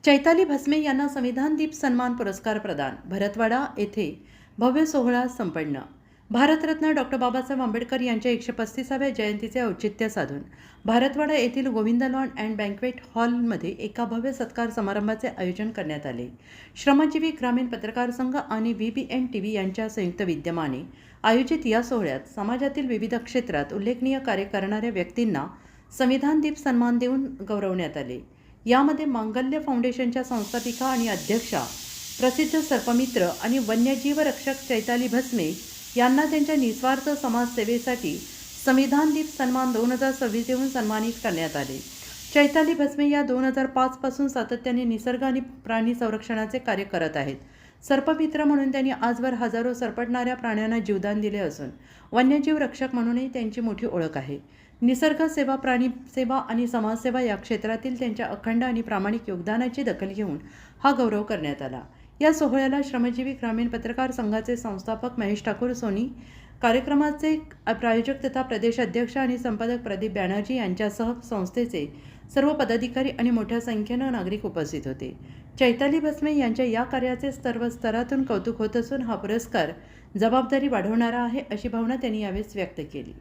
चैताली भस्मे यांना संविधान दीप सन्मान पुरस्कार प्रदान. भरतवाडा येथे भव्य सोहळा संपन्न. भारतरत्न डॉक्टर बाबासाहेब आंबेडकर यांच्या 135व्या जयंतीचे औचित्य साधून भारतवाडा येथील गोविंद लॉन अँड बँक्वेट हॉलमध्ये एका भव्य सत्कार समारंभाचे आयोजन करण्यात आले. श्रमजीवी ग्रामीण पत्रकार संघ आणि VBN TV यांच्या संयुक्त विद्यमाने आयोजित या सोहळ्यात समाजातील विविध क्षेत्रात उल्लेखनीय कार्य करणाऱ्या व्यक्तींना संविधान दीप सन्मान देऊन गौरवण्यात आले. यामध्ये मांगल्य फाउंडेशनच्या संस्थापिका आणि अध्यक्षा, प्रसिद्ध सर्पमित्र आणि वन्यजीव रक्षक चैताली भस्मे यांना त्यांच्या निस्वार्थ समाजसेवेसाठी संविधान दीप सन्मान 2026 देऊन सन्मानित करण्यात आले. चैताली भस्मे या 2005 पासून सातत्याने निसर्ग आणि प्राणी संरक्षणाचे कार्य करत आहेत. सर्पमित्र म्हणून त्यांनी आजवर हजारो सरपटणाऱ्या प्राण्यांना जीवदान दिले असून वन्यजीव रक्षक म्हणूनही त्यांची मोठी ओळख आहे. निसर्ग सेवा, प्राणी सेवा आणि समाजसेवा या क्षेत्रातील त्यांच्या अखंड आणि प्रामाणिक योगदानाची दखल घेऊन हा गौरव करण्यात आला. या सोहळ्याला श्रमजीवी ग्रामीण पत्रकार संघाचे संस्थापक महेश ठाकूर सोनी, कार्यक्रमाचे प्रायोजक तथा प्रदेश अध्यक्ष आणि संपादक प्रदीप बॅनर्जी यांच्यासह संस्थेचे सर्व पदाधिकारी आणि मोठ्या संख्येनं नागरिक उपस्थित होते. चैताली भस्मे यांच्या या कार्याचे सर्व स्तरातून कौतुक होत असून हा पुरस्कार जबाबदारी वाढवणारा आहे, अशी भावना त्यांनी यावेळी व्यक्त केली.